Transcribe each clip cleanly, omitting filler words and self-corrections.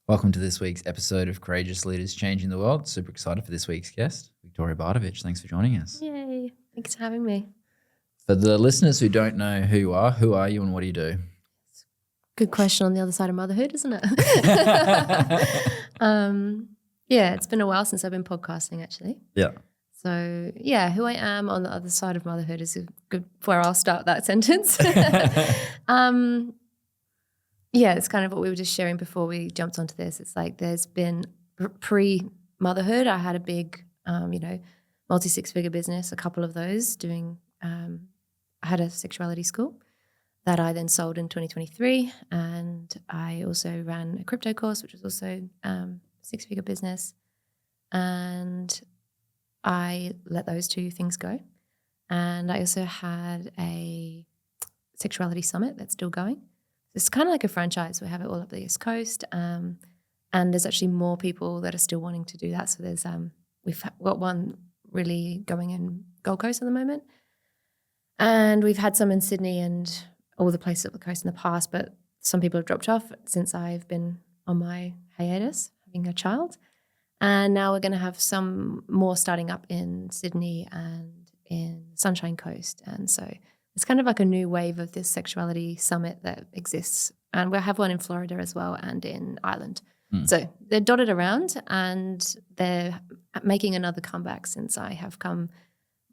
Welcome to this week's episode of Courageous Leaders Changing the World. Super excited for this week's guest, Victoria Bardović. Thanks for joining us. Yay. Thanks for having me. For the listeners who don't know who you and what do you do? Good question on the other side of motherhood, isn't it? Yeah, it's been a while since I've been podcasting, actually. Yeah. So, yeah, who I am on the other side of motherhood is where I'll start that sentence. Yeah, it's kind of what we were just sharing before we jumped onto this. It's like there's been pre-motherhood, I had a big, multi-six-figure business, a couple of those doing, I had a sexuality school that I then sold in 2023. And I also ran a crypto course, which was also six-figure business. And I let those two things go. And I also had a sexuality summit that's still going. It's kind of like a franchise. We have it all up the East Coast, and there's actually more people that are still wanting to do that. So there's we've got one really going in Gold Coast at the moment, and we've had some in Sydney and all the places up the coast in the past. But some people have dropped off since I've been on my hiatus, having a child, and now we're going to have some more starting up in Sydney and in Sunshine Coast, and so. It's kind of like a new wave of this sexuality summit that exists. And we'll have one in Florida as well and in Ireland. So they're dotted around and they're making another comeback since I have come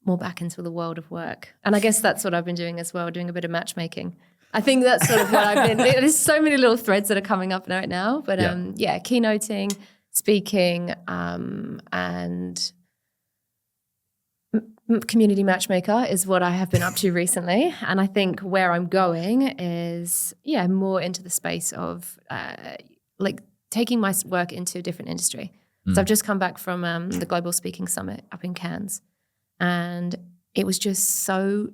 more back into the world of work. And I guess that's what I've been doing as well, doing a bit of matchmaking. I think that's sort of what I've been, there's so many little threads that are coming up right now. But keynoting, speaking, and community matchmaker is what I have been up to recently. And I think where I'm going is, more into the space of taking my work into a different industry. So I've just come back from the Global Speaking Summit up in Cairns. And it was just so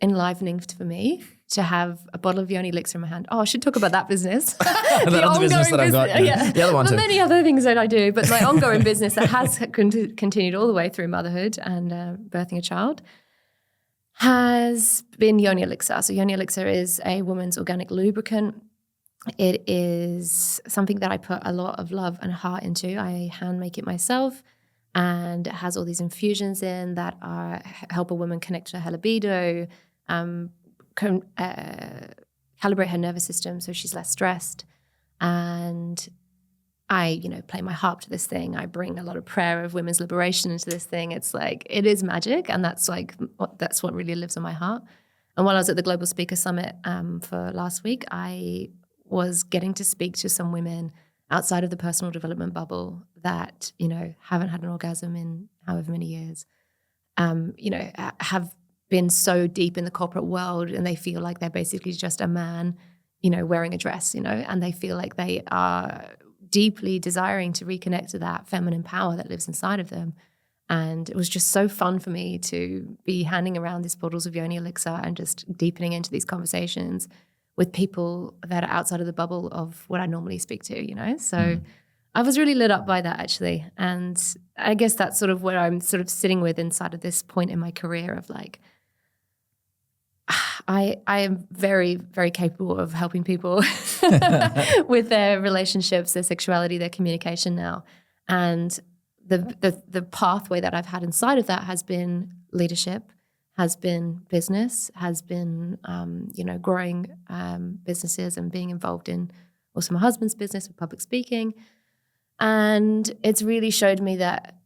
enlivening for me to have a bottle of Yoni Elixir in my hand. Oh, I should talk about that business. The other business that I've got. Yeah. The other one too. Many other things that I do, but my ongoing business that has continued all the way through motherhood and birthing a child has been Yoni Elixir. So Yoni Elixir is a woman's organic lubricant. It is something that I put a lot of love and heart into. I hand make it myself, and it has all these infusions in that help a woman connect to her libido, calibrate her nervous system so she's less stressed. And I, play my harp to this thing. I bring a lot of prayer of women's liberation into this thing. It's like, it is magic. And that's what really lives on my heart. And while I was at the Global Speaker Summit for last week, I was getting to speak to some women outside of the personal development bubble that, haven't had an orgasm in however many years, have been so deep in the corporate world and they feel like they're basically just a man, wearing a dress, and they feel like they are deeply desiring to reconnect to that feminine power that lives inside of them. And it was just so fun for me to be handing around these bottles of Yoni Elixir and just deepening into these conversations with people that are outside of the bubble of what I normally speak to, So I was really lit up by that, actually. And I guess that's sort of where I'm sort of sitting with inside of this point in my career of like, I am very, very capable of helping people with their relationships, their sexuality, their communication now. And the pathway that I've had inside of that has been leadership, has been business, has been, growing businesses and being involved in also my husband's business with public speaking. And it's really showed me that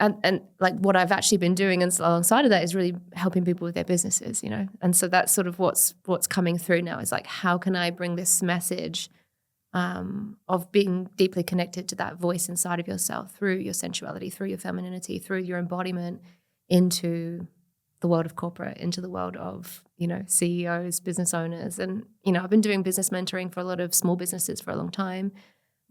and like what I've actually been doing alongside of that is really helping people with their businesses, And so that's sort of what's coming through now is like, how can I bring this message of being deeply connected to that voice inside of yourself through your sensuality, through your femininity, through your embodiment into the world of corporate, into the world of, CEOs, business owners. And, I've been doing business mentoring for a lot of small businesses for a long time.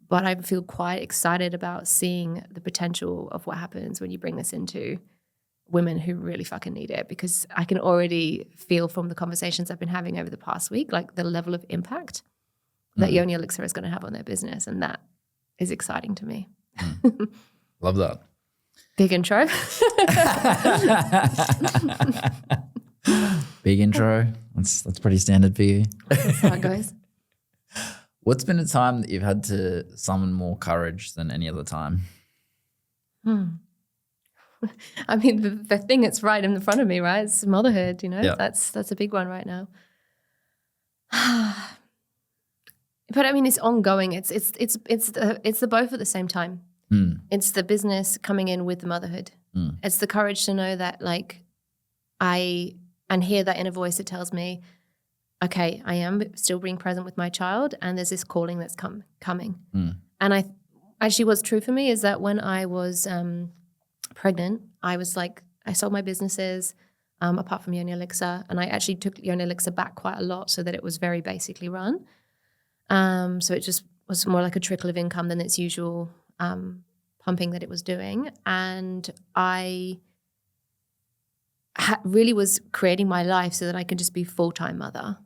But I feel quite excited about seeing the potential of what happens when you bring this into women who really fucking need it, because I can already feel from the conversations I've been having over the past week, like the level of impact that Yoni Elixir is going to have on their business. And that is exciting to me. Love that. Big intro. Big intro. That's pretty standard for you. That's how it goes. What's been a time that you've had to summon more courage than any other time? I mean, the thing that's right in front of me, right? It's motherhood, Yeah. That's a big one right now. But I mean, it's ongoing. It's the both at the same time. It's the business coming in with the motherhood. It's the courage to know that, like, and hear that inner voice that tells me, okay, I am still being present with my child, and there's this calling that's coming. And what's true for me is that when I was pregnant, I was like, I sold my businesses, apart from Yoni Elixir, and I actually took Yoni Elixir back quite a lot so that it was very basically run. So it just was more like a trickle of income than its usual pumping that it was doing. And I really was creating my life so that I could just be full-time mother.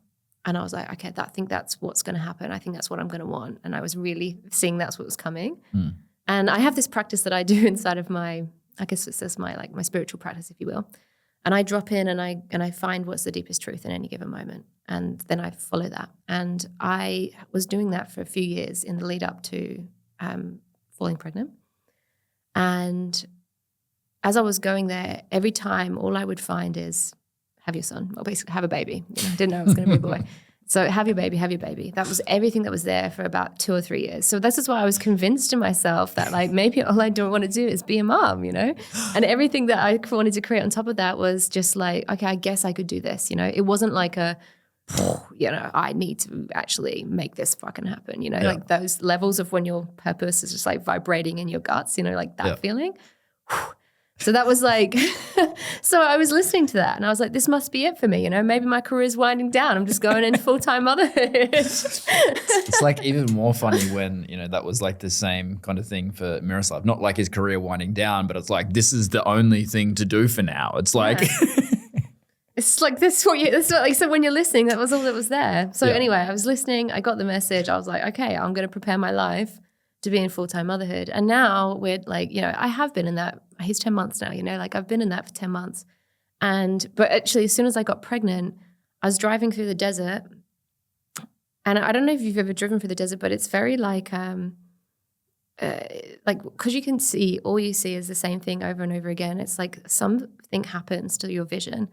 And I was like, okay, I think that's what's going to happen. I think that's what I'm going to want. And I was really seeing that's what was coming. And I have this practice that I do inside of my, I guess it's just my spiritual practice, if you will. And I drop in and I find what's the deepest truth in any given moment. And then I follow that. And I was doing that for a few years in the lead up to falling pregnant. And as I was going there, every time all I would find is have your son, or basically have a baby. I didn't know it was going to be a boy. So have your baby, have your baby. That was everything that was there for about 2 or 3 years. So this is why I was convinced to myself that, like, maybe all I don't want to do is be a mom, And everything that I wanted to create on top of that was just like, okay, I guess I could do this, It wasn't like I need to actually make this fucking happen, Like those levels of when your purpose is just like vibrating in your guts, like that feeling. So that was like, so I was listening to that and I was like, this must be it for me. Maybe my career is winding down. I'm just going into full-time motherhood. It's like even more funny when, that was like the same kind of thing for Miroslav. Not like his career winding down, but it's like, this is the only thing to do for now. It's like. It's like this. So when you're listening, that was all that was there. So anyway, I was listening. I got the message. I was like, okay, I'm going to prepare my life to be in full-time motherhood. And now we're like, I have been in that. He's 10 months now, like I've been in that for 10 months. But actually, as soon as I got pregnant, I was driving through the desert. And I don't know if you've ever driven through the desert, but it's very like because you can see, all you see is the same thing over and over again. It's like something happens to your vision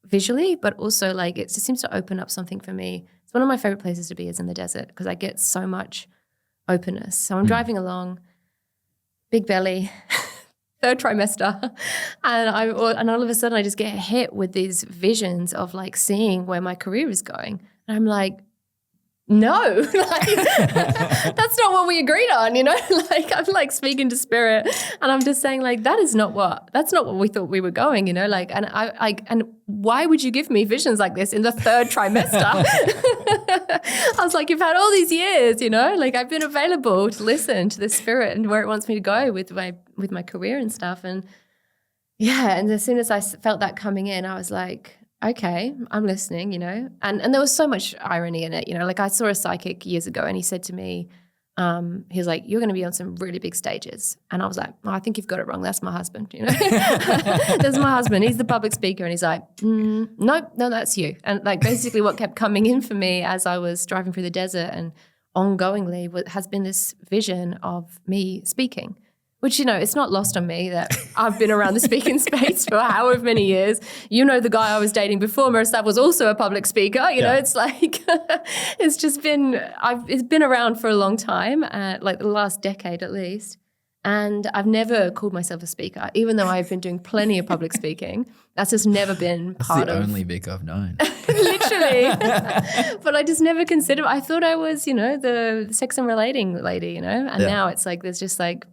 visually, but also like it just seems to open up something for me. It's one of my favorite places to be is in the desert because I get so much openness. So I'm driving along, big belly, 3rd trimester, and all of a sudden I just get hit with these visions of like seeing where my career is going. And I'm like, no, that's not what we agreed on, like I'm like speaking to spirit and I'm just saying like, that's not what we thought we were going, like, and and why would you give me visions like this in the 3rd trimester? I was like, you've had all these years, like I've been available to listen to the spirit and where it wants me to go with my career and stuff. And and as soon as I felt that coming in, I was like, okay, I'm listening, and there was so much irony in it, like I saw a psychic years ago and he said to me, he was like, you're going to be on some really big stages. And I was like, I think you've got it wrong. That's my husband, That's my husband. He's the public speaker. And he's like, no, that's you. And like basically what kept coming in for me as I was driving through the desert and ongoingly has been this vision of me speaking. Which, it's not lost on me that I've been around the speaking space for however many years. The guy I was dating before, Miroslav, was also a public speaker. It's like, it's been around for a long time, like the last decade at least. And I've never called myself a speaker, even though I've been doing plenty of public speaking. That's just never been part of. That's the only Vic I've known. Literally. But I just never considered, I thought I was, the sex and relating lady, and now it's like, there's just like,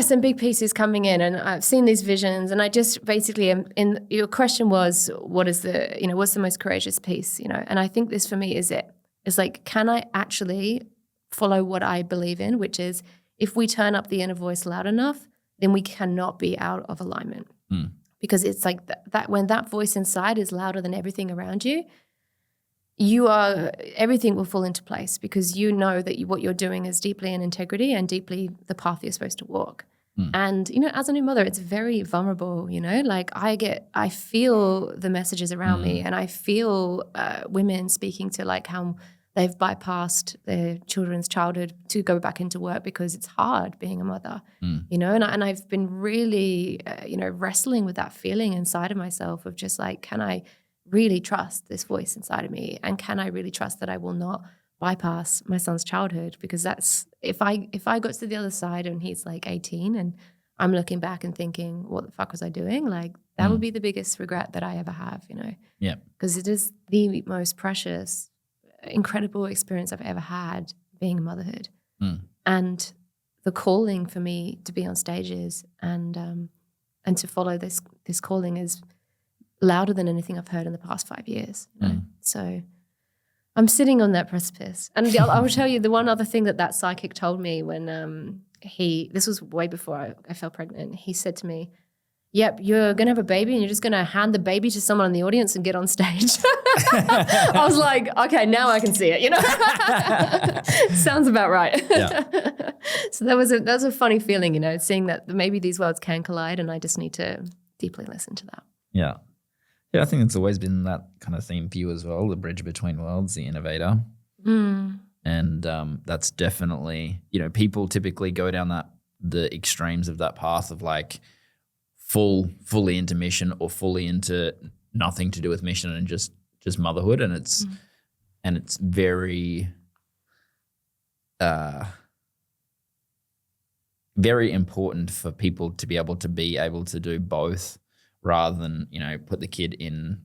some big pieces coming in and I've seen these visions and I just basically in your question was, what's the most courageous piece, and I think this for me is it. It's like, can I actually follow what I believe in, which is if we turn up the inner voice loud enough, then we cannot be out of alignment. Because it's like that when that voice inside is louder than everything around you, everything will fall into place because that what you're doing is deeply in integrity and deeply the path you're supposed to walk. And, as a new mother, it's very vulnerable, like I feel the messages around me and I feel women speaking to like how they've bypassed their children's childhood to go back into work because it's hard being a mother, you know, and I've been really, wrestling with that feeling inside of myself of just like, can I really trust this voice inside of me? And can I really trust that I will not bypass my son's childhood? Because that's, if I got to the other side and he's like 18 and I'm looking back and thinking, what the fuck was I doing? Like that would be the biggest regret that I ever have, you know? Yeah. Because it is the most precious, incredible experience I've ever had being a motherhood. And the calling for me to be on stages and to follow this calling is louder than anything I've heard in the past 5 years. You know? So I'm sitting on that precipice. And I will tell you the one other thing that psychic told me when this was way before I fell pregnant. He said to me, yep, you're going to have a baby and you're just going to hand the baby to someone in the audience and get on stage. I was like, okay, now I can see it, you know. Sounds about right. Yeah. So that was a funny feeling, you know, seeing that maybe these worlds can collide and I just need to deeply listen to that. Yeah. Yeah, I think it's always been that kind of theme for you as well, the bridge between worlds, the innovator. And that's definitely, you know, people typically go down the extremes of that path of like fully into mission or fully into nothing to do with mission and just motherhood. And it's very very important for people to be able to do both, rather than, you know, put the kid in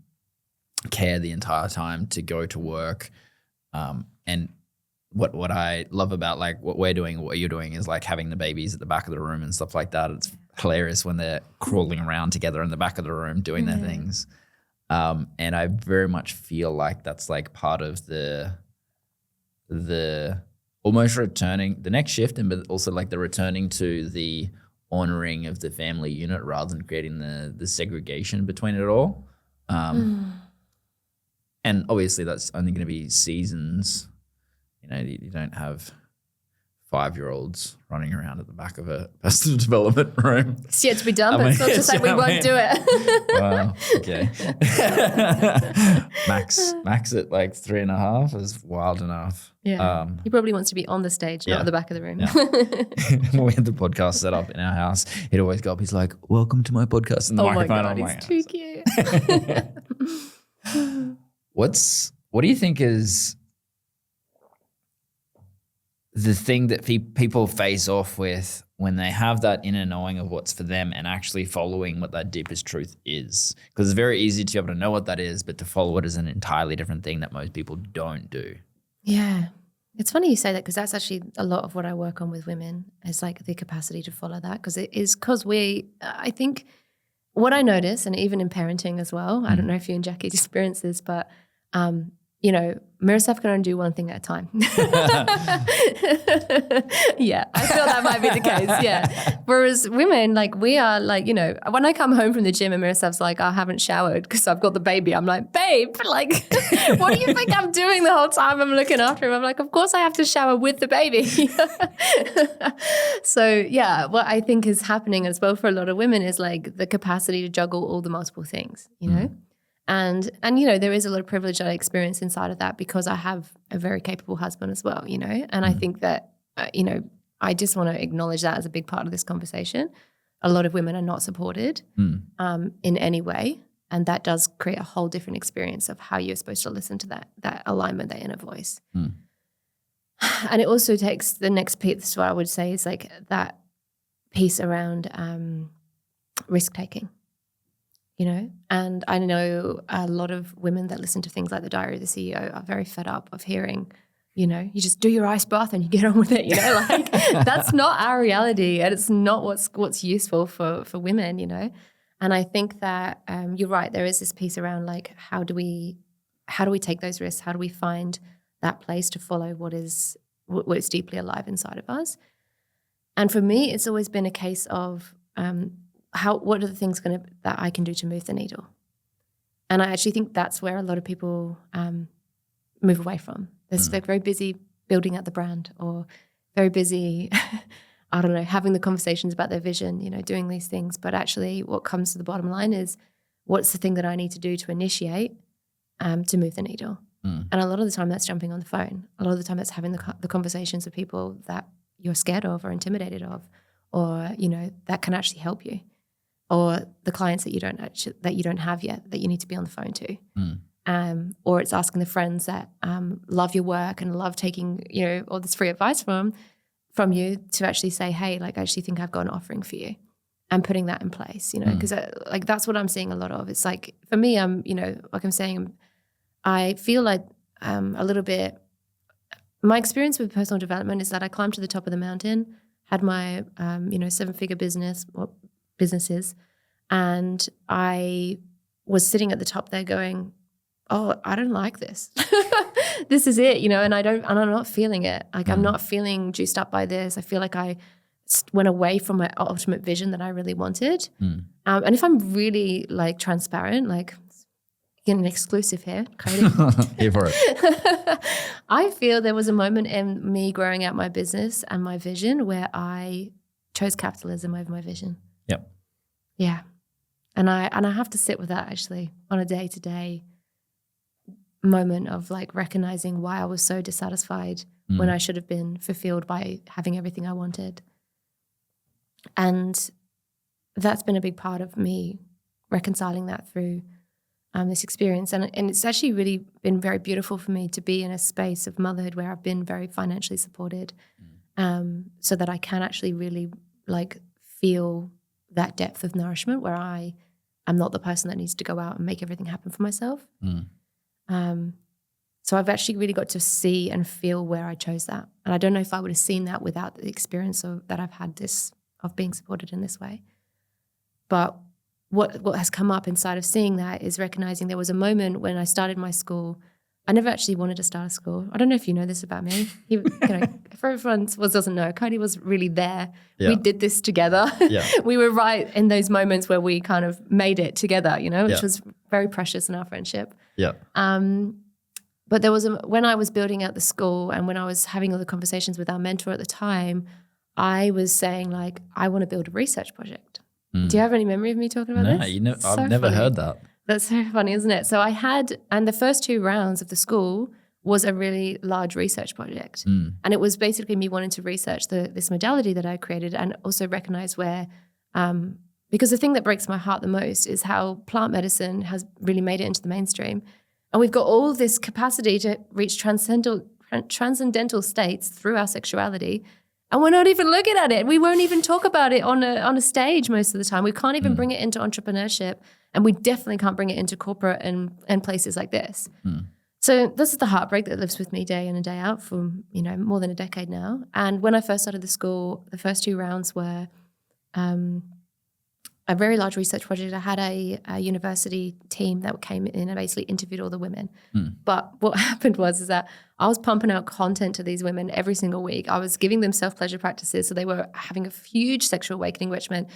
care the entire time to go to work. And what I love about like what we're doing, what you're doing is like having the babies at the back of the room and stuff like that. It's hilarious when they're crawling around together in the back of the room doing their things. And I very much feel like that's like part of the almost returning the next shift, and but also like the returning to the honoring of the family unit rather than creating the segregation between it all. And obviously that's only going to be seasons. You know, you don't have 5-year-olds running around at the back of a personal development room. It's yet to be done, but it's not to say we won't do it. Wow, okay. Max at like 3.5 is wild enough. Yeah, he probably wants to be on the stage, not at the back of the room. Yeah. When we had the podcast set up in our house, he'd always go up, he's like, welcome to my podcast. And the microphone. Oh my God, he's too cute. What do you think is the thing that people face off with when they have that inner knowing of what's for them and actually following what that deepest truth is? Because it's very easy to be able to know what that is, but to follow it is an entirely different thing that most people don't do. Yeah. It's funny you say that because that's actually a lot of what I work on with women is like the capacity to follow that, because it is because I think what I notice, and even in parenting as well, I don't know if you and Jackie experience this, but you know, Miroslav can only do one thing at a time. Yeah, I feel that might be the case, yeah. Whereas women, like we are like, you know, when I come home from the gym and Miroslav's like, I haven't showered because I've got the baby, I'm like, babe, like, what do you think I'm doing the whole time I'm looking after him? I'm like, of course I have to shower with the baby. So yeah, what I think is happening as well for a lot of women is like the capacity to juggle all the multiple things, you know? And you know, there is a lot of privilege that I experience inside of that because I have a very capable husband as well, you know. And I think that, you know, I just want to acknowledge that as a big part of this conversation. A lot of women are not supported in any way. And that does create a whole different experience of how you're supposed to listen to that alignment, that inner voice. And it also takes the next piece, what I would say is like that piece around risk-taking. You know, and I know a lot of women that listen to things like The Diary of the CEO are very fed up of hearing, you know, you just do your ice bath and you get on with it, you know, like that's not our reality and it's not what's useful for women, you know. And I think that you're right, there is this piece around like how do we take those risks? How do we find that place to follow what is deeply alive inside of us? And for me, it's always been a case of what are the things that I can do to move the needle? And I actually think that's where a lot of people move away from. They're very busy building out the brand or very busy, I don't know, having the conversations about their vision, you know, doing these things. But actually what comes to the bottom line is what's the thing that I need to do to initiate to move the needle? And a lot of the time that's jumping on the phone. A lot of the time that's having the conversations with people that you're scared of or intimidated of, or, you know, that can actually help you, or the clients that you don't have yet that you need to be on the phone to. Or it's asking the friends that love your work and love taking, you know, all this free advice from you to actually say, hey, like, I actually think I've got an offering for you, and putting that in place, you know, because like that's what I'm seeing a lot of. It's like, for me, you know, like I'm saying, I feel like a little bit, my experience with personal development is that I climbed to the top of the mountain, had my, you know, 7-figure businesses, and I was sitting at the top there going, oh, I don't like this. This is it, you know, and I'm not feeling it. Like I'm not feeling juiced up by this. I feel like I went away from my ultimate vision that I really wanted. And if I'm really like transparent, like getting an exclusive here, Cody. Here for it. I feel there was a moment in me growing out my business and my vision where I chose capitalism over my vision. Yep. Yeah. And I have to sit with that actually on a day-to-day moment of like recognizing why I was so dissatisfied when I should have been fulfilled by having everything I wanted. And that's been a big part of me reconciling that through this experience. And it's actually really been very beautiful for me to be in a space of motherhood where I've been very financially supported, so that I can actually really like feel that depth of nourishment where I am not the person that needs to go out and make everything happen for myself. So I've actually really got to see and feel where I chose that. And I don't know if I would have seen that without the experience that I've had of being supported in this way. But what has come up inside of seeing that is recognizing there was a moment when I started my school. I never actually wanted to start a school. I don't know if you know this about me. You know, for everyone doesn't know, Cody was really there. Yeah. We did this together. Yeah. We were right in those moments where we kind of made it together, you know, which was very precious in our friendship. Yeah. But there was when I was building out the school and when I was having all the conversations with our mentor at the time, I was saying like, I want to build a research project. Do you have any memory of me talking about this? No, I've never heard that. That's so funny, isn't it? So and the first 2 rounds of the school was a really large research project. And it was basically me wanting to research this modality that I created and also recognize where, because the thing that breaks my heart the most is how plant medicine has really made it into the mainstream. And we've got all this capacity to reach transcendental states through our sexuality. And we're not even looking at it. We won't even talk about it on a stage most of the time. We can't even bring it into entrepreneurship, and we definitely can't bring it into corporate and places like this. So this is the heartbreak that lives with me day in and day out for, you know, more than a decade now. And when I first started the school, the first 2 rounds were a very large research project. I had a university team that came in and basically interviewed all the women. But what happened is that I was pumping out content to these women every single week. I was giving them self-pleasure practices. So they were having a huge sexual awakening, which meant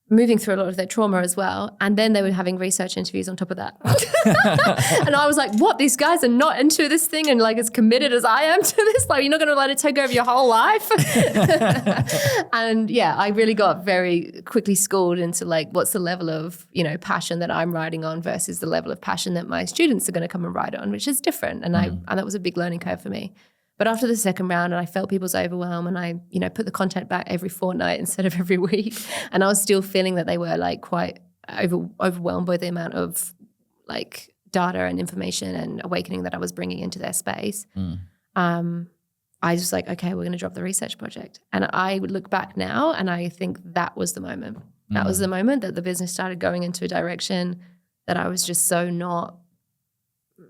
moving through a lot of their trauma as well. And then they were having research interviews on top of that. And I was like, what? These guys are not into this thing and like as committed as I am to this? Like, you're not going to let it take over your whole life? And yeah, I really got very quickly schooled into like, what's the level of, you know, passion that I'm riding on versus the level of passion that my students are going to come and ride on, which is different. And and that was a big learning curve for me. But after the second round, and I felt people's overwhelm, and I, you know, put the content back every fortnight instead of every week, and I was still feeling that they were like quite overwhelmed by the amount of like data and information and awakening that I was bringing into their space. I was like, okay, we're going to drop the research project. And I would look back now, and I think that was the moment. That was the moment that the business started going into a direction that I was just so not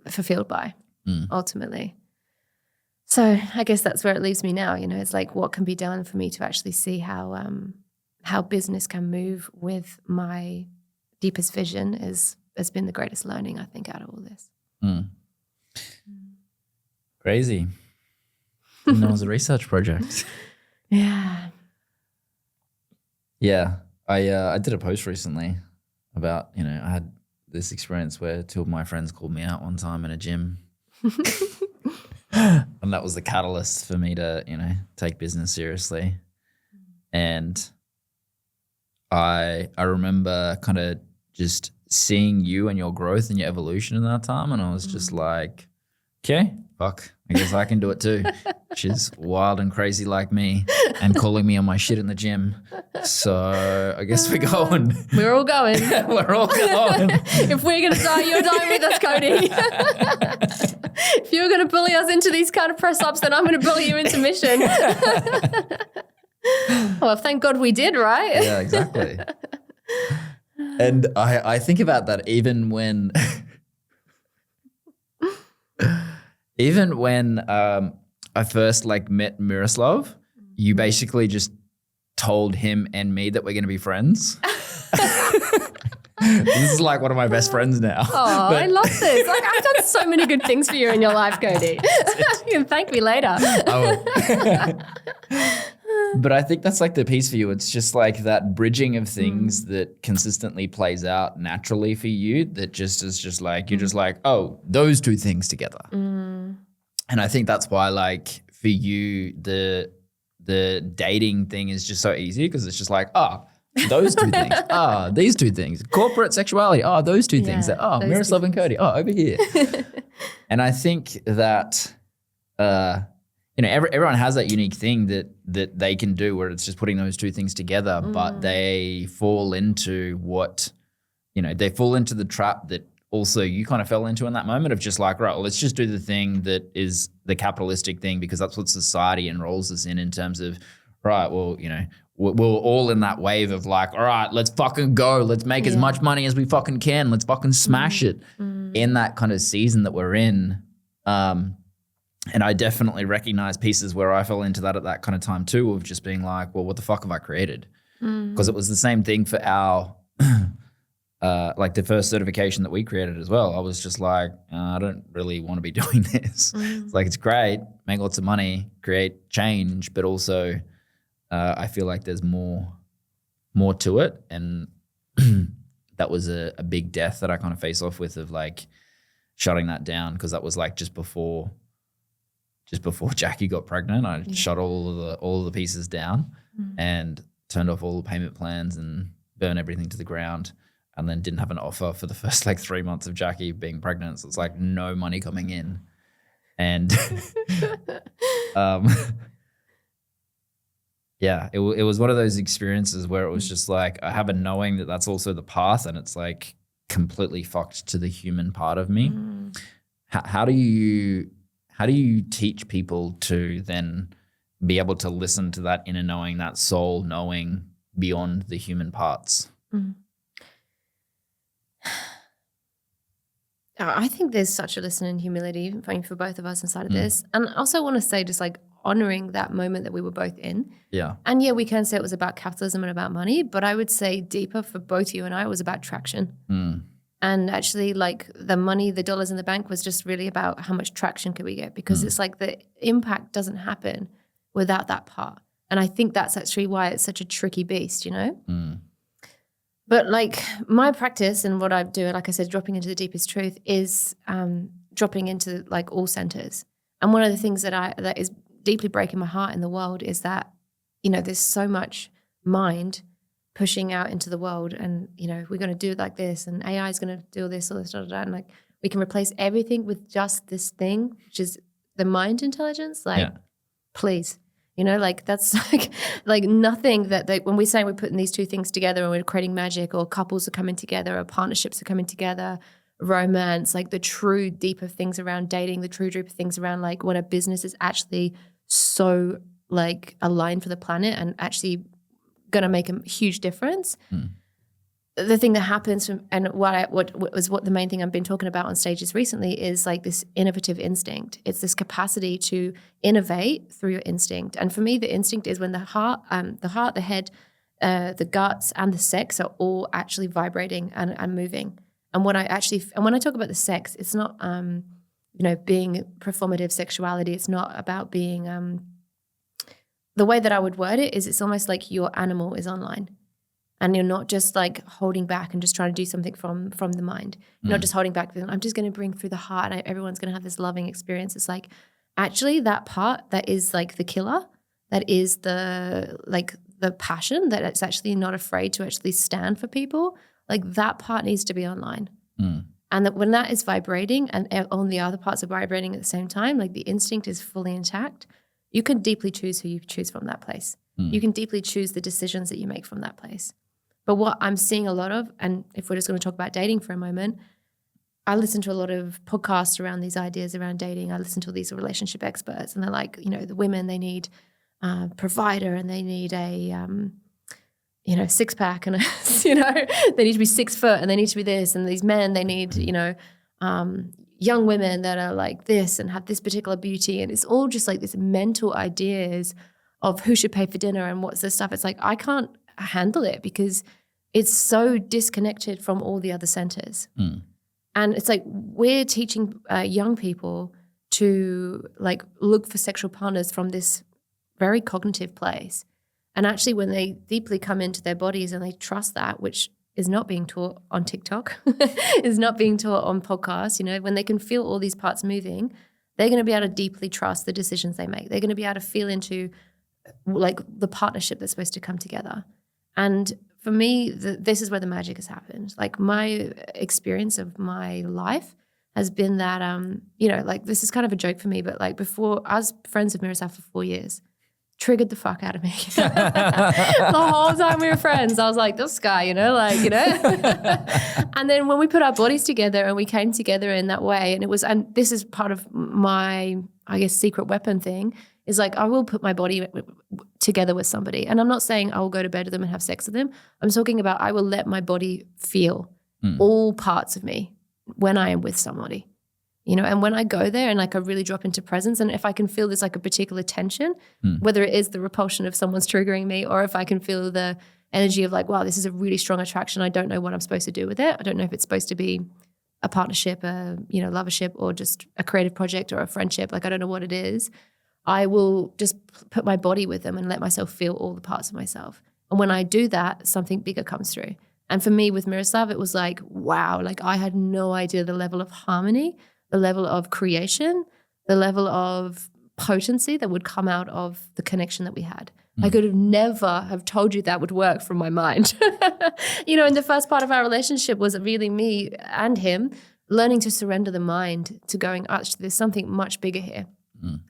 fulfilled by, ultimately. So I guess that's where it leaves me now. You know, it's like what can be done for me to actually see how business can move with my deepest vision has been the greatest learning, I think, out of all this. Crazy. Didn't know it was a research project. Yeah. Yeah. I did a post recently about, you know, I had this experience where 2 of my friends called me out one time in a gym. And that was the catalyst for me to, you know, take business seriously. And I remember kind of just seeing you and your growth and your evolution in that time. And I was just like, okay, fuck, I guess I can do it too. She's wild and crazy like me and calling me on my shit in the gym. So I guess we're going. We're all going. We're all going. If we're going to die, you're dying with us, Cody. If you're going to bully us into these kind of press-ups, then I'm going to bully you into mission. Well, thank God we did, right? Yeah, exactly. And I think about that even when I first like met Miroslav, you basically just told him and me that we're going to be friends. This is like one of my best friends now. Oh, I love this. Like, I've done so many good things for you in your life, Cody. You can thank me later. But I think that's like the piece for you. It's just like that bridging of things that consistently plays out naturally for you that just is just like, you're just like, oh, those two things together. And I think that's why like for you, the dating thing is just so easy because it's just like, oh, those two things. Oh, these two things. Corporate sexuality. Oh, those two things. Oh, Miroslav and Cody. Oh, over here. And I think that, everyone has that unique thing that they can do where it's just putting those two things together, but they fall into they fall into the trap that also you kind of fell into in that moment of just like, right, well, let's just do the thing that is the capitalistic thing because that's what society enrolls us in terms of, right, well, we're all in that wave of like, all right, let's fucking go. Let's make as much money as we fucking can. Let's fucking smash it in that kind of season that we're in. And I definitely recognize pieces where I fell into that at that kind of time too of just being like, well, what the fuck have I created? Because it was the same thing for our, like the first certification that we created as well. I was just like, I don't really want to be doing this. It's like, it's great, make lots of money, create change, but also I feel like there's more to it. And that was a big death that I kind of face off with of like shutting that down because that was like just before Jackie got pregnant. I shut all of the pieces down and turned off all the payment plans and burned everything to the ground and then didn't have an offer for the first like 3 months of Jackie being pregnant. So it's like no money coming in. And yeah, it was one of those experiences where it was just like I have a knowing that that's also the path and it's like completely fucked to the human part of me. How do you teach people to then be able to listen to that inner knowing, that soul knowing beyond the human parts? I think there's such a lesson in humility for both of us inside of this. And I also want to say just like honoring that moment that we were both in. Yeah. And yeah, we can say it was about capitalism and about money, but I would say deeper for both you and I, it was about traction. And actually like the money, the dollars in the bank was just really about how much traction could we get because it's like the impact doesn't happen without that part. And I think that's actually why it's such a tricky beast, But like my practice and what I do, like I said, dropping into the deepest truth is dropping into like all centers. And one of the things that is deeply breaking my heart in the world is that, there's so much mind pushing out into the world and, we're going to do it like this and AI is going to do this, all this, and like we can replace everything with just this thing, which is the mind intelligence. Like, please, like that's like nothing that when we say we're putting these two things together and we're creating magic or couples are coming together or partnerships are coming together, romance, like the true deeper things around dating, the true deeper things around like when a business is actually so like aligned for the planet and actually going to make a huge difference. The thing that happens and what the main thing I've been talking about on stages recently is like this innovative instinct. It's this capacity to innovate through your instinct. And for me, the instinct is when the heart, the head, the guts and the sex are all actually vibrating and moving. And when I talk about the sex, it's not, being performative sexuality. It's not about being, the way that I would word it is it's almost like your animal is online and you're not just like holding back and just trying to do something from the mind. You're not just holding back. I'm just going to bring through the heart and everyone's going to have this loving experience. It's like actually that part that is like the killer, that is the passion that it's actually not afraid to actually stand for people. Like that part needs to be online. And that when that is vibrating and on the other parts are vibrating at the same time, like the instinct is fully intact, you can deeply choose who you choose from that place. You can deeply choose the decisions that you make from that place. But what I'm seeing a lot of, and if we're just going to talk about dating for a moment, I listen to a lot of podcasts around these ideas around dating. I listen to these relationship experts, and they're like, the women, they need a provider, and they need a, six pack, and they need to be 6 foot, and they need to be this. And these men, they need, young women that are like this and have this particular beauty. And it's all just like this mental ideas of who should pay for dinner and what's this stuff. It's like, I can't handle it because it's so disconnected from all the other centers. And it's like we're teaching young people to like look for sexual partners from this very cognitive place. And actually when they deeply come into their bodies and they trust that, which is not being taught on TikTok, is not being taught on podcasts, when they can feel all these parts moving, they're going to be able to deeply trust the decisions they make. They're going to be able to feel into like the partnership that's supposed to come together. And for me, this is where the magic has happened. Like my experience of my life has been that, like this is kind of a joke for me, but like before I was friends with Miroslav for 4 years, triggered the fuck out of me. The whole time we were friends, I was like, this guy, And then when we put our bodies together and we came together in that way, and this is part of my, I guess, secret weapon thing, is like I will put my body together with somebody. And I'm not saying I will go to bed with them and have sex with them. I'm talking about I will let my body feel all parts of me when I am with somebody. And when I go there and like I really drop into presence, and if I can feel there's like a particular tension, whether it is the repulsion of someone's triggering me, or if I can feel the energy of like, wow, this is a really strong attraction. I don't know what I'm supposed to do with it. I don't know if it's supposed to be a partnership, a lovership, or just a creative project or a friendship. Like I don't know what it is. I will just put my body with them and let myself feel all the parts of myself. And when I do that, something bigger comes through. And for me with Miroslav, it was like, wow, like I had no idea the level of harmony, the level of creation, the level of potency that would come out of the connection that we had. I could have never have told you that would work from my mind. And the first part of our relationship was really me and him learning to surrender the mind to going, actually, there's something much bigger here.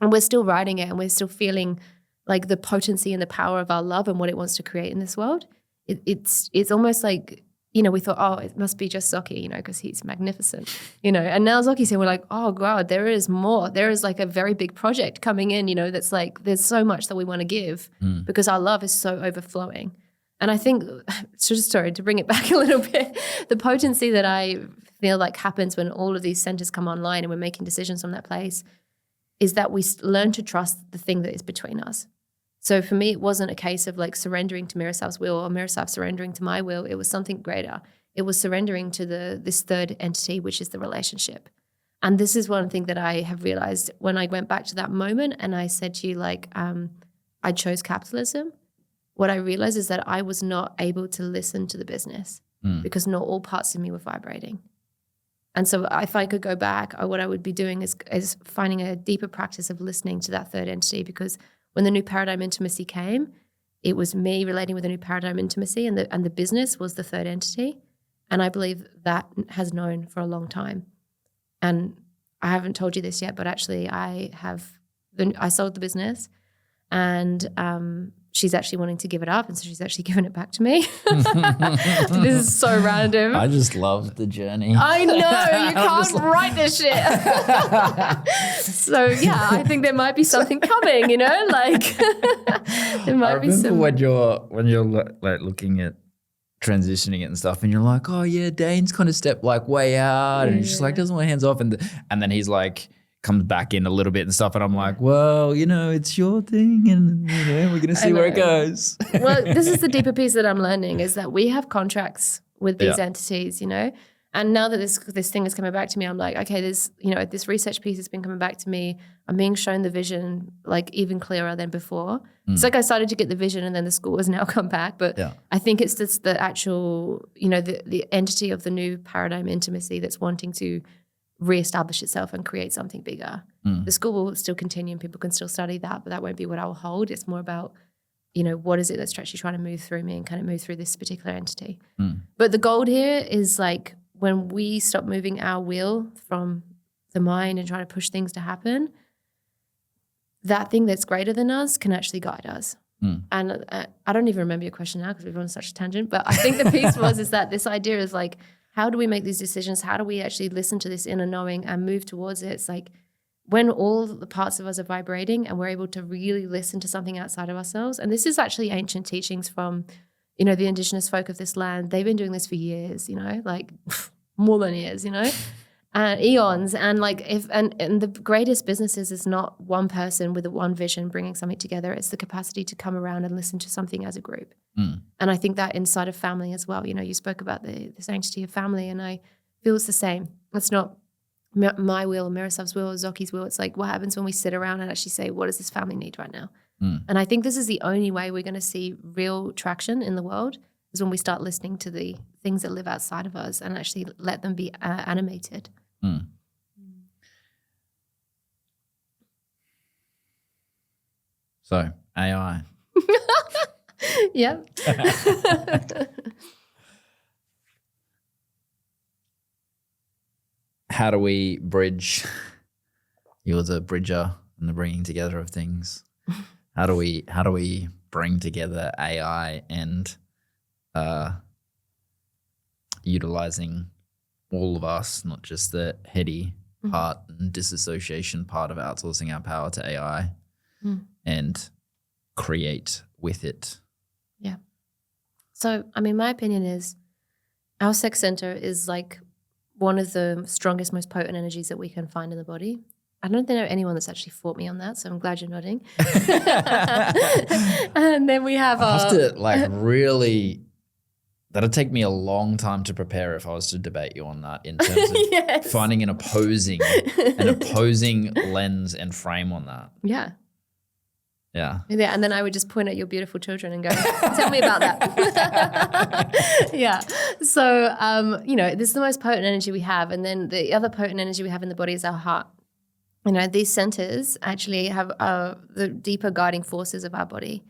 And we're still riding it, and we're still feeling like the potency and the power of our love and what it wants to create in this world. It's almost like, we thought, oh, it must be just Zoki, because he's magnificent, And now Zoki's here, we're like, oh God, there is more. There is like a very big project coming in, that's like, there's so much that we want to give because our love is so overflowing. And I think, to bring it back a little bit, the potency that I feel like happens when all of these centers come online and we're making decisions from that place is that we learn to trust the thing that is between us. So for me, it wasn't a case of like surrendering to Miroslav's will or Miroslav surrendering to my will. It was something greater. It was surrendering to this third entity, which is the relationship. And this is one thing that I have realized when I went back to that moment and I said to you, like, I chose capitalism. What I realized is that I was not able to listen to the business because not all parts of me were vibrating. And so if I could go back, what I would be doing is finding a deeper practice of listening to that third entity, because when the new paradigm intimacy came, it was me relating with the new paradigm intimacy, and the business was the third entity. And I believe that has known for a long time. And I haven't told you this yet, but actually I sold the business, and she's actually wanting to give it up, and so she's actually given it back to me. This is so random. I just love the journey. I know, you can't write this shit. So yeah, I think there might be something coming, like there might be some. when you're like looking at transitioning it and stuff, and you're like, oh yeah, Dane's kind of stepped like way out, and he's just like doesn't want hands off, and then he's like comes back in a little bit and stuff, and I'm like, well, it's your thing, and we're gonna see where it goes. Well, this is the deeper piece that I'm learning, is that we have contracts with these entities, and now that this thing is coming back to me, I'm like, okay, there's this research piece has been coming back to me. I'm being shown the vision like even clearer than before. It's like I started to get the vision, and then the school has now come back, but I think it's just the actual the entity of the new paradigm intimacy that's wanting to reestablish itself and create something bigger. The school will still continue and people can still study that, but that won't be what I will hold. It's more about, what is it that's actually trying to move through me and kind of move through this particular entity. But the gold here is like when we stop moving our wheel from the mind and trying to push things to happen, that thing that's greater than us can actually guide us. And I don't even remember your question now because we've on such a tangent, but I think the piece is that this idea is like, how do we make these decisions? How do we actually listen to this inner knowing and move towards it? It's like when all the parts of us are vibrating and we're able to really listen to something outside of ourselves. And this is actually ancient teachings from, you know, the indigenous folk of this land. They've been doing this for years, you know, like more than years, you know, eons. And like and the greatest businesses is not one person with one vision bringing something together. It's the capacity to come around and listen to something as a group. And I think that inside of family as well, you know, you spoke about the sanctity of family, and I feel it's the same. It's not my will, Miroslav's will, or Zoki's will. It's like what happens when we sit around and actually say, what does this family need right now? And I think this is the only way we're going to see real traction in the world is when we start listening to the things that live outside of us and actually let them be animated. So AI. Yep. How do we bridge? You're the bridger and the bringing together of things. How do we bring together AI and utilizing all of us, not just the heady part and disassociation part of outsourcing our power to AI, and create with it? Yeah. So, I mean, my opinion is our sex center is like one of the strongest, most potent energies that we can find in the body. I don't know anyone that's actually fought me on that, so I'm glad you're nodding. And then we have I have to like really, that'd take me a long time to prepare if I was to debate you on that in terms of finding an opposing lens and frame on that. Yeah. Yeah. Yeah. And then I would just point at your beautiful children and go, tell me about that. Yeah. So, you know, this is the most potent energy we have. And then the other potent energy we have in the body is our heart. You know, these centers actually have the deeper guiding forces of our body.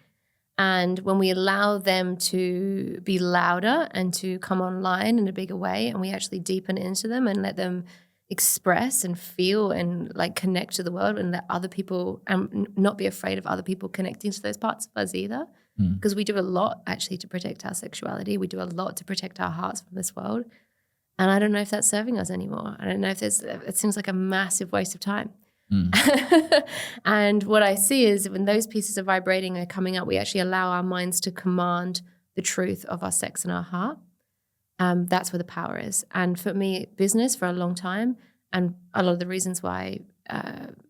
And when we allow them to be louder and to come online in a bigger way, and we actually deepen into them and let them express and feel and like connect to the world and let other people and not be afraid of other people connecting to those parts of us either. Because we do a lot actually to protect our sexuality. We do a lot to protect our hearts from this world. And I don't know if that's serving us anymore. I don't know if it seems like a massive waste of time. And what I see is when those pieces of vibrating are coming up, we actually allow our minds to command the truth of our sex and our heart. That's where the power is. And for me, business for a long time, and a lot of the reasons why,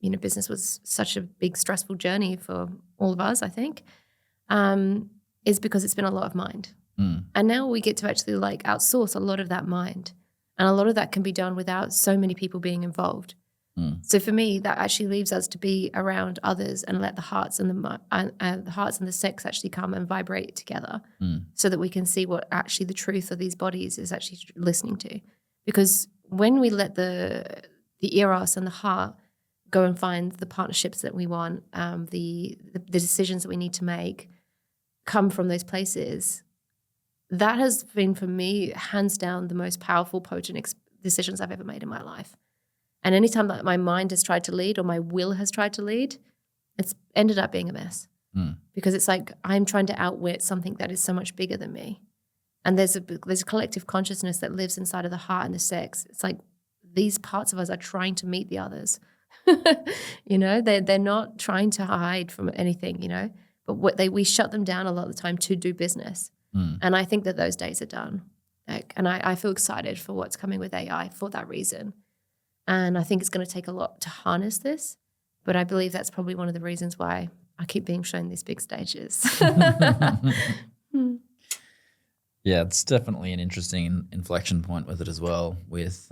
you know, business was such a big stressful journey for all of us, I think, is because it's been a lot of mind. And now we get to actually like outsource a lot of that mind. And a lot of that can be done without so many people being involved. So for me, that actually leaves us to be around others and let the hearts and the hearts and the sex actually come and vibrate together, so that we can see what actually the truth of these bodies is actually listening to. Because when we let the eros and the heart go and find the partnerships that we want, the decisions that we need to make come from those places, that has been for me hands down the most powerful, potent decisions I've ever made in my life. And anytime that my mind has tried to lead or my will has tried to lead, it's ended up being a mess. Because it's like I'm trying to outwit something that is so much bigger than me. And there's a collective consciousness that lives inside of the heart and the sex. It's like these parts of us are trying to meet the others. You know, they're not trying to hide from anything, you know, but we shut them down a lot of the time to do business. And I think that those days are done. And I feel excited for what's coming with AI for that reason. And I think it's going to take a lot to harness this, but I believe that's probably one of the reasons why I keep being shown these big stages. Yeah, it's definitely an interesting inflection point with it as well, with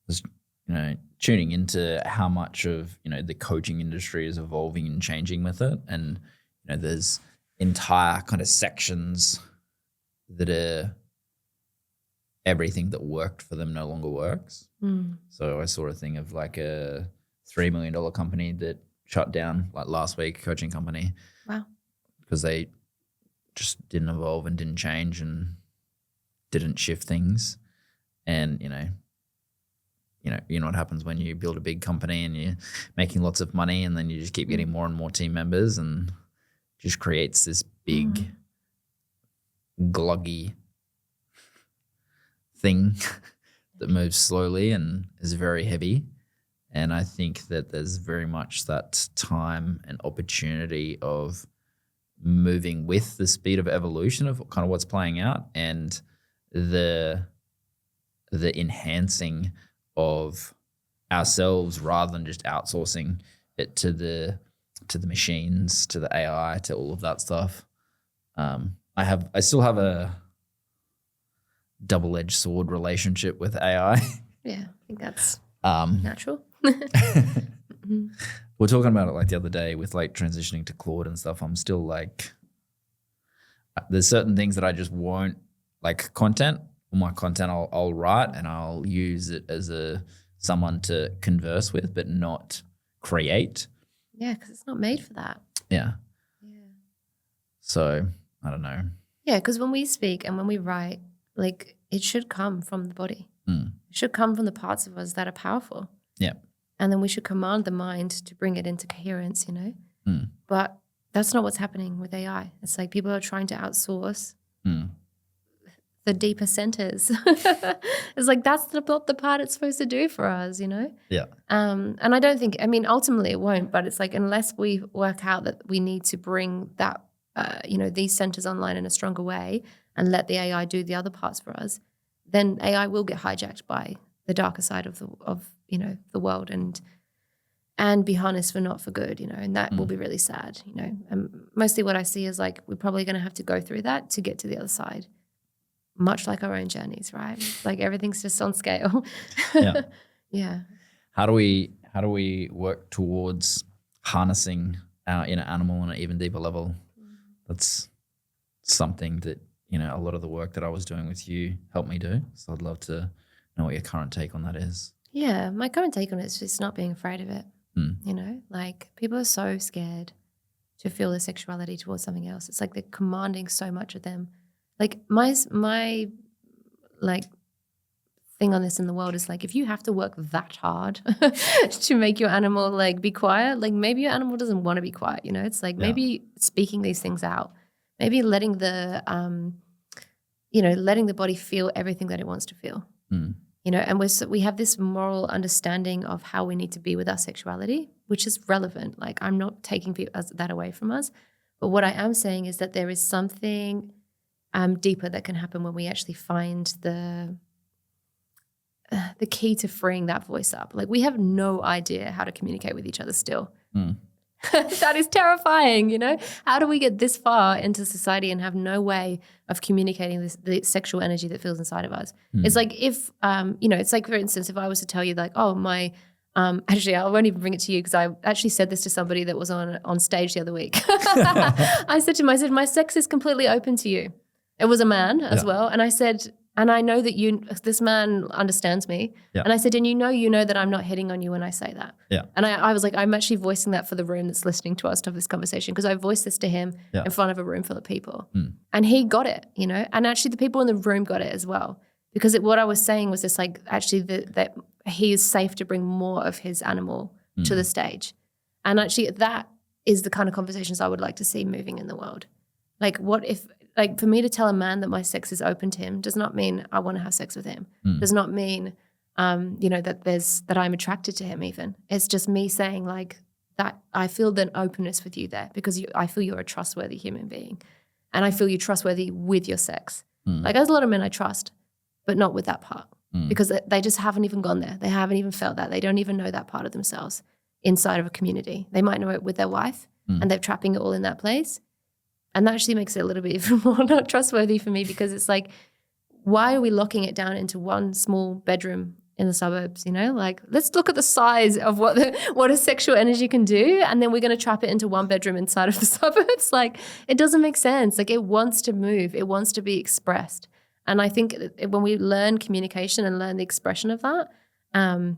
just, you know, tuning into how much of, you know, the coaching industry is evolving and changing with it. And, you know, there's entire kind of sections that are everything that worked for them no longer works. So I saw a thing of like a $3 million company that shut down like last week, coaching company. Wow. Because they just didn't evolve and didn't change and didn't shift things. And, you know what happens when you build a big company and you're making lots of money, and then you just keep getting more and more team members, and just creates this big gloggy thing that moves slowly and is very heavy. And I think that there's very much that time and opportunity of moving with the speed of evolution of kind of what's playing out, and the enhancing of ourselves rather than just outsourcing it to the machines, to the AI, to all of that stuff. I still have a double-edged sword relationship with AI. Yeah, I think that's natural. We're talking about it like the other day with like transitioning to Claude and stuff. I'm still like, there's certain things that I just won't, like content. All my content I'll write and I'll use it as someone to converse with, but not create. Yeah, because it's not made for that. Yeah. So I don't know. Yeah, because when we speak and when we write, like it should come from the body. It should come from the parts of us that are powerful. Yeah. And then we should command the mind to bring it into coherence, you know? But that's not what's happening with AI. It's like people are trying to outsource the deeper centers. It's like that's not the part it's supposed to do for us, you know? Yeah. And I don't think, I mean, ultimately it won't, but it's like unless we work out that we need to bring that, these centers online in a stronger way and let the AI do the other parts for us, then AI will get hijacked by the darker side of the world and be harnessed for not for good, you know, and that will be really sad, you know. And mostly what I see is like we're probably going to have to go through that to get to the other side, much like our own journeys, right? Like everything's just on scale. Yeah. Yeah. How do we work towards harnessing our inner animal on an even deeper level? That's something that, you know, a lot of the work that I was doing with you helped me do. So I'd love to know what your current take on that is. Yeah, my current take on it is just not being afraid of it. You know, like people are so scared to feel their sexuality towards something else. It's like they're commanding so much of them. Like my like thing on this in the world is like if you have to work that hard to make your animal like be quiet, like maybe your animal doesn't want to be quiet, you know? It's like maybe speaking these things out, maybe letting the letting the body feel everything that it wants to feel. You know, and we have this moral understanding of how we need to be with our sexuality, which is relevant. Like I'm not taking that away from us. But what I am saying is that there is something deeper that can happen when we actually find the key to freeing that voice up. Like we have no idea how to communicate with each other still. That is terrifying, you know? How do we get this far into society and have no way of communicating the sexual energy that feels inside of us? It's like if, it's like, for instance, if I was to tell you like, oh, actually, I won't even bring it to you because I actually said this to somebody that was on stage the other week. I said to him, my sex is completely open to you. It was a man as well. And I said, and I know that this man understands me. Yeah. And I said, and you know that I'm not hitting on you when I say that. Yeah. And I was like, I'm actually voicing that for the room that's listening to us to have this conversation because I voiced this to him in front of a room full of people. And he got it, you know, and actually the people in the room got it as well because what I was saying was this like actually that he is safe to bring more of his animal to the stage. And actually that is the kind of conversations I would like to see moving in the world. Like what if, like for me to tell a man that my sex is open to him does not mean I want to have sex with him. Does not mean, that I'm attracted to him even. It's just me saying like that I feel an openness with you there because I feel you're a trustworthy human being and I feel you're trustworthy with your sex. Like there's a lot of men I trust, but not with that part because they just haven't even gone there. They haven't even felt that. They don't even know that part of themselves inside of a community. They might know it with their wife and they're trapping it all in that place. And that actually makes it a little bit even more not trustworthy for me because it's like, why are we locking it down into one small bedroom in the suburbs, you know? Like, let's look at the size of what a sexual energy can do and then we're going to trap it into one bedroom inside of the suburbs. Like, it doesn't make sense. Like, it wants to move. It wants to be expressed. And I think when we learn communication and learn the expression of that, and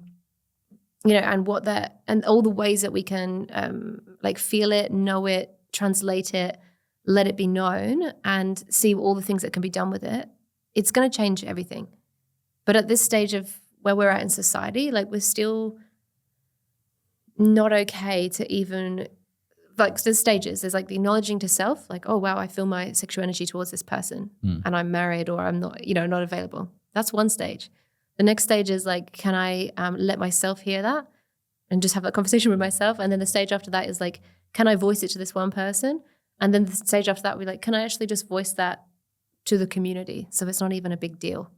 and all the ways that we can feel it, know it, translate it, let it be known and see all the things that can be done with it, it's going to change everything. But at this stage of where we're at in society, like we're still not okay to even, like there's stages. There's like the acknowledging to self, like, oh, wow, I feel my sexual energy towards this person and I'm married or I'm not, not available. That's one stage. The next stage is like, can I let myself hear that and just have that conversation with myself? And then the stage after that is like, can I voice it to this one person? And then the stage after that, we're like, can I actually just voice that to the community so it's not even a big deal?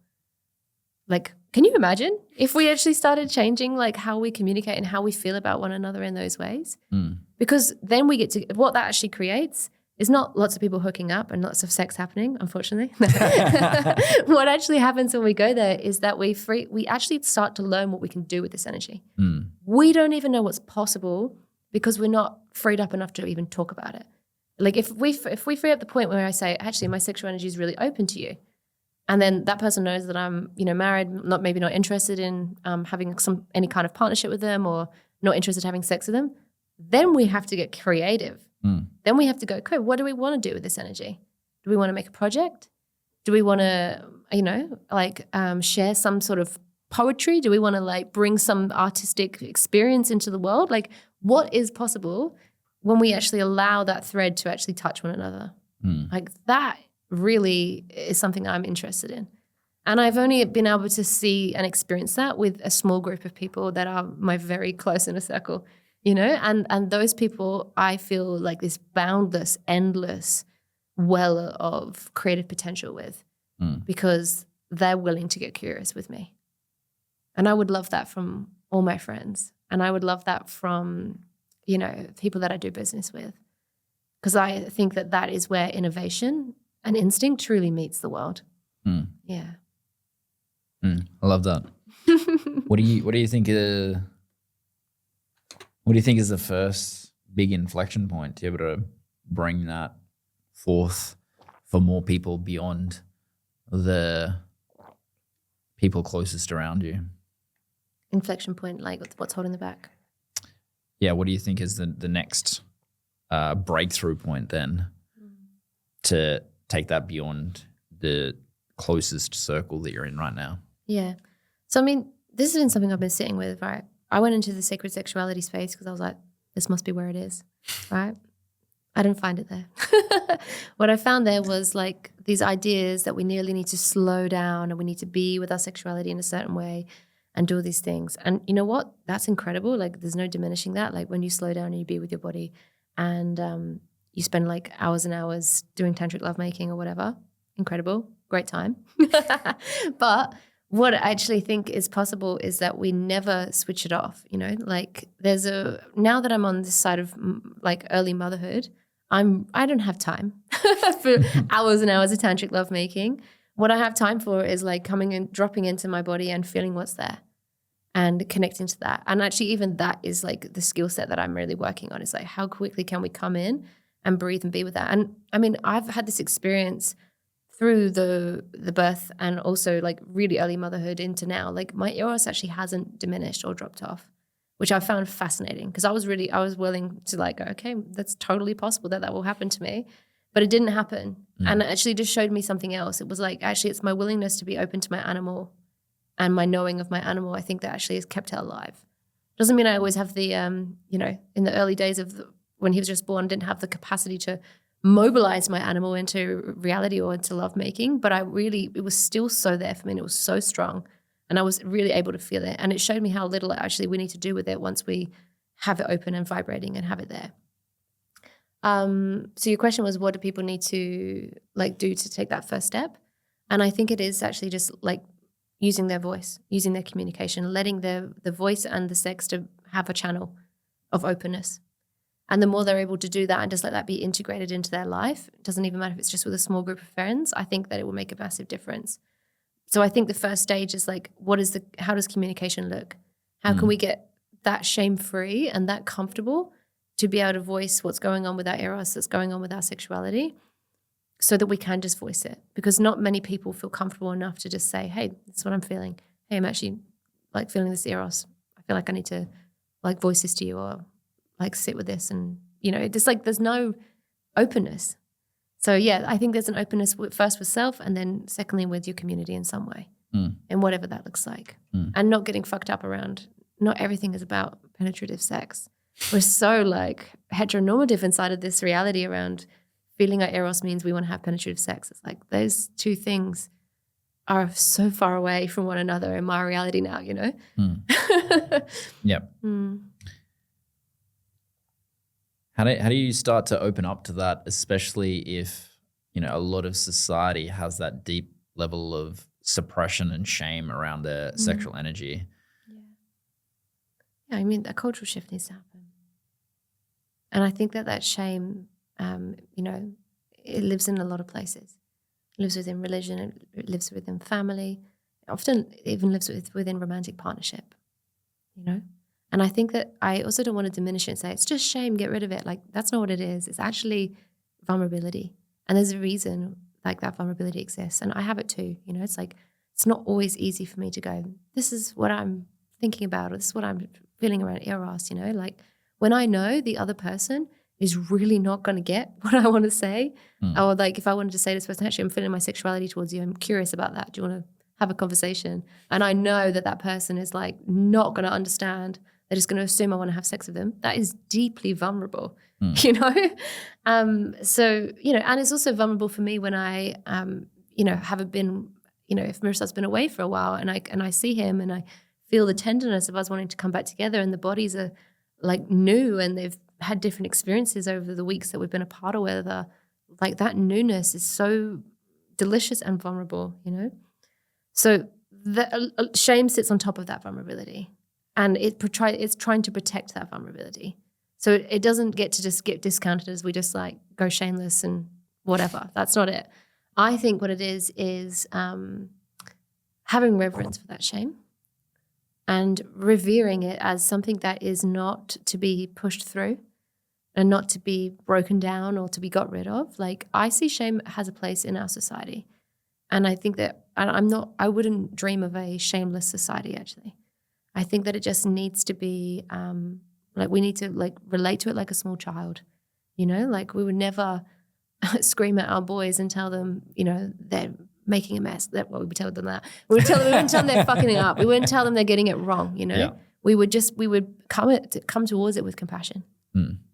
Like, can you imagine if we actually started changing like how we communicate and how we feel about one another in those ways? Because then we get to, what that actually creates is not lots of people hooking up and lots of sex happening, unfortunately. What actually happens when we go there is that we actually start to learn what we can do with this energy. We don't even know what's possible because we're not freed up enough to even talk about it. Like if we free up the point where I say, actually, my sexual energy is really open to you, and then that person knows that I'm, married, maybe not interested in having any kind of partnership with them or not interested in having sex with them, then we have to get creative. Then we have to go, okay, what do we want to do with this energy? Do we want to make a project? Do we want to, share some sort of poetry? Do we want to like bring some artistic experience into the world? Like what is possible when we actually allow that thread to actually touch one another? Like that really is something I'm interested in. And I've only been able to see and experience that with a small group of people that are my very close inner circle, and those people I feel like this boundless, endless well of creative potential with because they're willing to get curious with me. And I would love that from all my friends. And I would love that from, people that I do business with. Because I think that is where innovation and instinct truly meets the world. Yeah. I love that. What do you think? What do you think is the first big inflection point to be able to bring that forth for more people beyond the people closest around you? Inflection point, like what's holding the back? Yeah. What do you think is the next breakthrough point then to take that beyond the closest circle that you're in right now? Yeah. So, I mean, this has been something I've been sitting with, right? I went into the sacred sexuality space because I was like, this must be where it is, right? I didn't find it there. What I found there was like these ideas that we nearly need to slow down and we need to be with our sexuality in a certain way and do all these things. And you know what? That's incredible. Like there's no diminishing that. Like when you slow down and you be with your body and you spend like hours and hours doing tantric lovemaking or whatever, incredible, great time. But what I actually think is possible is that we never switch it off, like now that I'm on this side of like early motherhood, I don't have time for hours and hours of tantric lovemaking. What I have time for is like coming and dropping into my body and feeling what's there and connecting to that. And actually even that is like the skill set that I'm really working on is like how quickly can we come in and breathe and be with that. And I mean, I've had this experience through the birth and also like really early motherhood into now, like my eros actually hasn't diminished or dropped off, which I found fascinating because I was willing to like, okay, that's totally possible that will happen to me, but it didn't happen. And it actually just showed me something else. It was like, actually it's my willingness to be open to my animal and my knowing of my animal. I think that actually has kept it alive. Doesn't mean I always have the, in the early days of when he was just born, didn't have the capacity to mobilize my animal into reality or into lovemaking, but it was still so there for me and it was so strong and I was really able to feel it and it showed me how little actually we need to do with it once we have it open and vibrating and have it there. So your question was, what do people need to like do to take that first step? And I think it is actually just like using their voice, using their communication, letting the voice and the sex to have a channel of openness. And the more they're able to do that and just let that be integrated into their life, it doesn't even matter if it's just with a small group of friends, I think that it will make a massive difference. So I think the first stage is like, how does communication look? How can we get that shame-free and that comfortable to be able to voice what's going on with our eros, that's going on with our sexuality, so that we can just voice it? Because not many people feel comfortable enough to just say, hey, this is what I'm feeling. Hey, I'm actually like feeling this eros. I feel like I need to like voice this to you or like sit with this and, just like there's no openness. So yeah, I think there's an openness first with self and then secondly with your community in some way. and whatever that looks like. And not getting fucked up around, not everything is about penetrative sex. We're so like heteronormative inside of this reality around feeling like eros means we want to have penetrative sex. It's like those two things are so far away from one another in my reality now, you know? Yep. How do you start to open up to that, especially if, you know, a lot of society has that deep level of suppression and shame around their sexual energy? Yeah, I mean, a cultural shift needs to happen. And I think that shame, you know, it lives in a lot of places. It lives within religion, it lives within family, often it even lives within romantic partnership, you know? And I think that I also don't want to diminish it and say, it's just shame, get rid of it. Like, that's not what it is. It's actually vulnerability. And there's a reason like that vulnerability exists. And I have it too, you know? It's like, it's not always easy for me to go, this is what I'm thinking about, or this is what I'm feeling around eros, you know? Like, when I know the other person is really not going to get what I want to say, or like if I wanted to say to this person, actually, I'm feeling my sexuality towards you, I'm curious about that. Do you want to have a conversation? And I know that person is like not going to understand. They're just going to assume I want to have sex with them. That is deeply vulnerable, you know? So, you know, and it's also vulnerable for me when I, you know, haven't been, you know, if Mirosla's been away for a while and I see him and I feel the tenderness of us wanting to come back together, and the bodies are like new and they've had different experiences over the weeks that we've been apart or whether, like that newness is so delicious and vulnerable, you know? So the shame sits on top of that vulnerability, and it's trying to protect that vulnerability. So it doesn't get to just get discounted as we just like go shameless and whatever. That's not it. I think what it is having reverence for that shame and revering it as something that is not to be pushed through and not to be broken down or to be got rid of. Like, I see shame has a place in our society. And I think that I wouldn't dream of a shameless society, actually. I think that it just needs to be, like, we need to like relate to it like a small child, you know? Like, we would never scream at our boys and tell them, you know, they're making a mess. We would tell them that. We wouldn't tell them they're fucking it up. We wouldn't tell them they're getting it wrong, you know? Yeah. We would come towards it with compassion.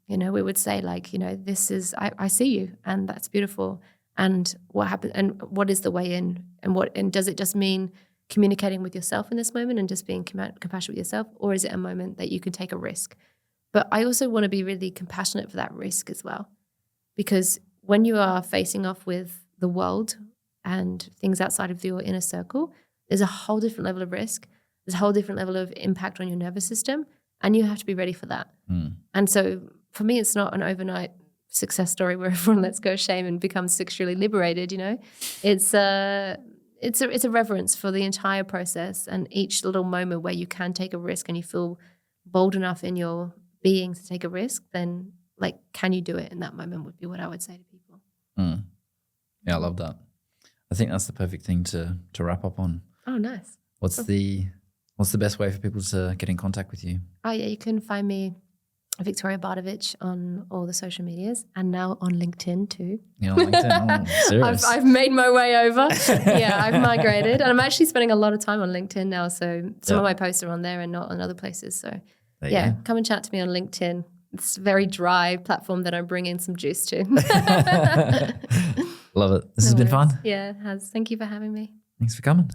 You know, we would say like, you know, this is, I see you and that's beautiful. And what happened and what is the way in and does it just mean communicating with yourself in this moment and just being compassionate with yourself? Or is it a moment that you can take a risk? But I also want to be really compassionate for that risk as well. Because when you are facing off with the world and things outside of your inner circle, there's a whole different level of risk. There's a whole different level of impact on your nervous system. And you have to be ready for that. And so for me, it's not an overnight success story where everyone lets go of shame and becomes sexually liberated, you know. It's a reverence for the entire process and each little moment where you can take a risk and you feel bold enough in your being to take a risk, then like, can you do it in that moment would be what I would say to people. Yeah, I love that. I think that's the perfect thing to wrap up on. Oh, nice. What's the best way for people to get in contact with you? Oh, yeah, you can find me Victoria Bardović on all the social medias and now on LinkedIn too. Yeah, on LinkedIn. Oh, serious. I've made my way over. Yeah, I've migrated. And I'm actually spending a lot of time on LinkedIn now. So some of my posts are on there and not on other places. So come and chat to me on LinkedIn. It's a very dry platform that I'm bringing some juice to. Love it. This has been fun. Yeah, it has. Thank you for having me. Thanks for coming.